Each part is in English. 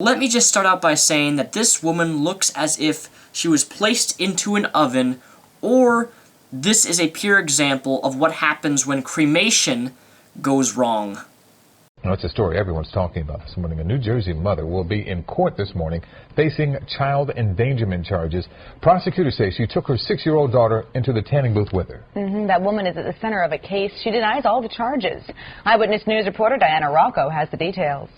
Let me just start out by saying that this woman looks as if she was placed into an oven, or this is a pure example of what happens when cremation goes wrong. Well, it's a story everyone's talking about this morning. A New Jersey mother will be in court this morning facing child endangerment charges. Prosecutors say she took her 6-year-old daughter into the tanning booth with her. That woman is at the center of a case. She denies all the charges. Eyewitness News reporter Diana Rocco has the details.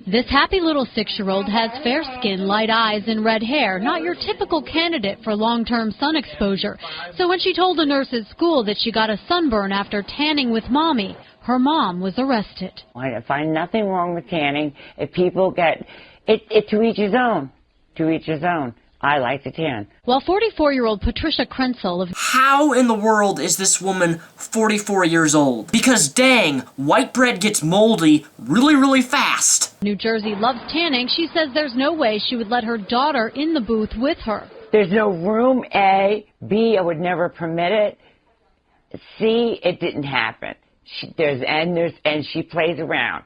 This happy little 6-year-old has fair skin, light eyes, and red hair, not your typical candidate for long-term sun exposure. So when she told a nurse at school that she got a sunburn after tanning with mommy, her mom was arrested. I find nothing wrong with tanning. If people get it to each his own. To each his own. I like to tan. While 44-year-old Patricia Krenzel of... How in the world is this woman 44 years old? Because dang, white bread gets moldy really fast. New Jersey loves tanning. She says there's no way she would let her daughter in the booth with her. There's no room, A. B, I would never permit it. C, it didn't happen. She plays around.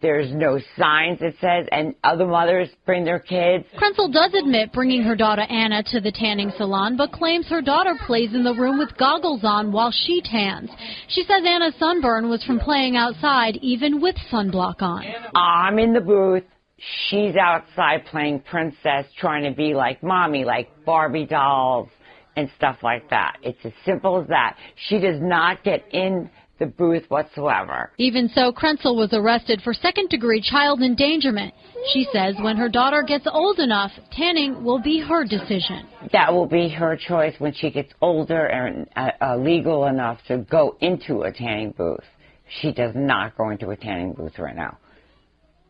There's no signs that says, and other mothers bring their kids. Krenzel does admit bringing her daughter Anna to the tanning salon, but claims her daughter plays in the room with goggles on while she tans. She says Anna's sunburn was from playing outside, even with sunblock on. I'm in the booth. She's outside playing princess, trying to be like mommy, like Barbie dolls and stuff like that. It's as simple as that. She does not get in the booth whatsoever. Even so, Krenzel was arrested for second-degree child endangerment. She says when her daughter gets old enough, tanning will be her decision. That will be her choice when she gets older and legal enough to go into a tanning booth. She does not go into a tanning booth right now.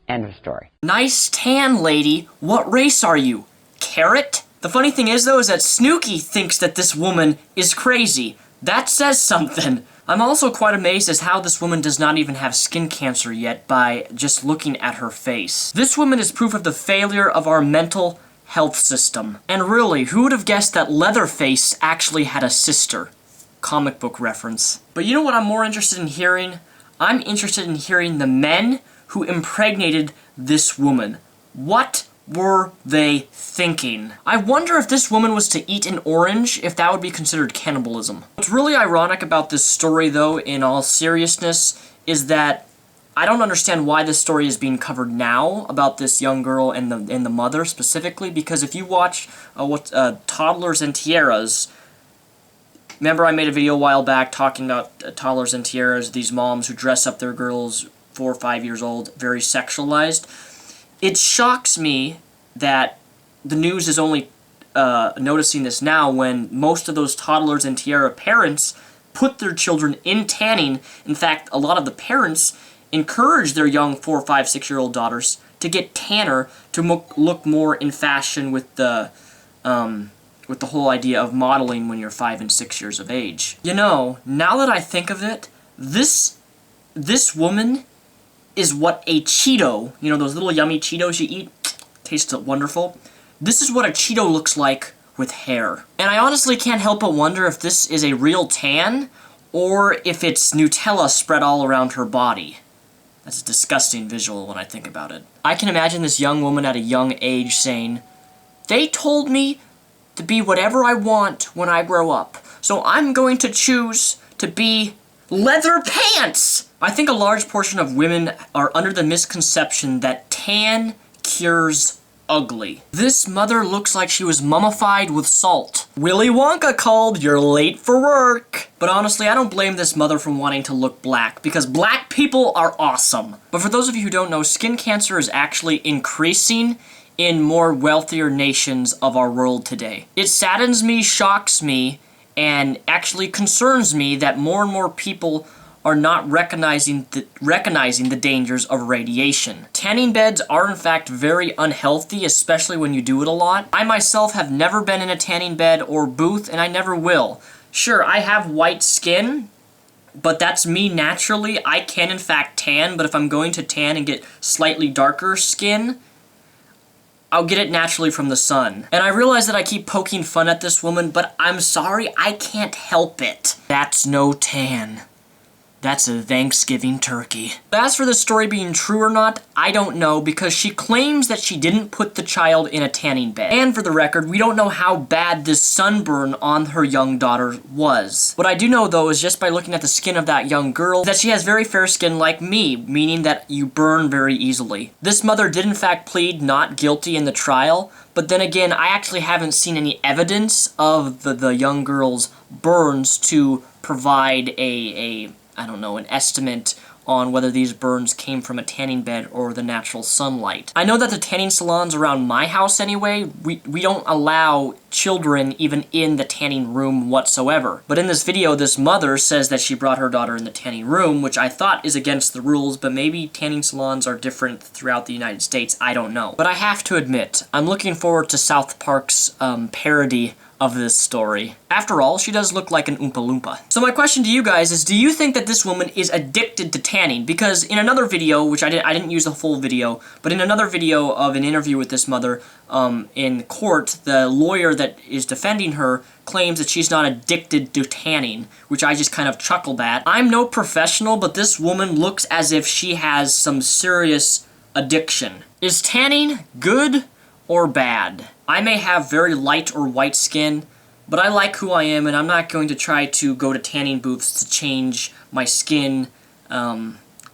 End of story. Nice tan, lady. What race are you? Carrot? The funny thing is, though, is that Snooki thinks that this woman is crazy. That says something. I'm also quite amazed as how this woman does not even have skin cancer yet by just looking at her face. This woman is proof of the failure of our mental health system. And really, who would have guessed that Leatherface actually had a sister? Comic book reference. But you know what I'm more interested in hearing? I'm interested in hearing the men who impregnated this woman. What were they thinking? I wonder if this woman was to eat an orange, if that would be considered cannibalism. What's really ironic about this story, though, in all seriousness, is that I don't understand why this story is being covered now about this young girl and the mother specifically, because if you watch Toddlers and Tiaras, remember I made a video a while back talking about Toddlers and Tiaras, these moms who dress up their girls 4 or 5 years old, very sexualized. It shocks me that the news is only noticing this now when most of those Toddlers and Tiara parents put their children in tanning. In fact, a lot of the parents encourage their young 4, 5, 6-year-old daughters to get tanner to look more in fashion with the whole idea of modeling when you're 5 and 6 years of age. You know, now that I think of it, this woman is what a Cheeto, you know, those little yummy Cheetos you eat, tastes wonderful. This is what a Cheeto looks like with hair. And I honestly can't help but wonder if this is a real tan, or if it's Nutella spread all around her body. That's a disgusting visual when I think about it. I can imagine this young woman at a young age saying, "They told me to be whatever I want when I grow up, so I'm going to choose to be leather pants!" I think a large portion of women are under the misconception that tan cures ugly. This mother looks like she was mummified with salt. Willy Wonka called, "You're late for work." But honestly, I don't blame this mother from wanting to look black, because black people are awesome. But for those of you who don't know, skin cancer is actually increasing in more wealthier nations of our world today. It saddens me, shocks me, and actually concerns me that more and more people are not recognizing the dangers of radiation. Tanning beds are in fact very unhealthy, especially when you do it a lot. I myself have never been in a tanning bed or booth, and I never will. Sure, I have white skin, but that's me naturally. I can in fact tan, but if I'm going to tan and get slightly darker skin, I'll get it naturally from the sun. And I realize that I keep poking fun at this woman, but I'm sorry, I can't help it. That's no tan. That's a Thanksgiving turkey. But as for the story being true or not, I don't know, because she claims that she didn't put the child in a tanning bed. And for the record, we don't know how bad this sunburn on her young daughter was. What I do know though is just by looking at the skin of that young girl, that she has very fair skin like me, meaning that you burn very easily. This mother did in fact plead not guilty in the trial, but then again, I actually haven't seen any evidence of the young girl's burns to provide I don't know, an estimate on whether these burns came from a tanning bed or the natural sunlight. I know that the tanning salons around my house anyway, we don't allow children even in the tanning room whatsoever. But in this video, this mother says that she brought her daughter in the tanning room, which I thought is against the rules, but maybe tanning salons are different throughout the United States, I don't know. But I have to admit, I'm looking forward to South Park's parody of this story. After all, she does look like an Oompa Loompa. So my question to you guys is, do you think that this woman is addicted to tanning? Because in another video, which I didn't use the full video, but in another video of an interview with this mother in court, the lawyer that is defending her claims that she's not addicted to tanning, which I just kind of chuckled at. I'm no professional, but this woman looks as if she has some serious addiction. Is tanning good or bad? I may have very light or white skin, but I like who I am, and I'm not going to try to go to tanning booths to change my skin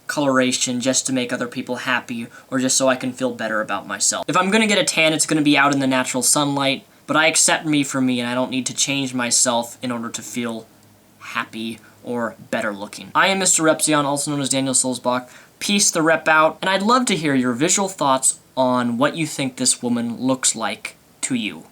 coloration just to make other people happy or just so I can feel better about myself. If I'm going to get a tan, it's going to be out in the natural sunlight, but I accept me for me, and I don't need to change myself in order to feel happy or better looking. I am Mr. Repzion, also known as Daniel Sulzbach. Peace the rep out, and I'd love to hear your visual thoughts on what you think this woman looks like to you.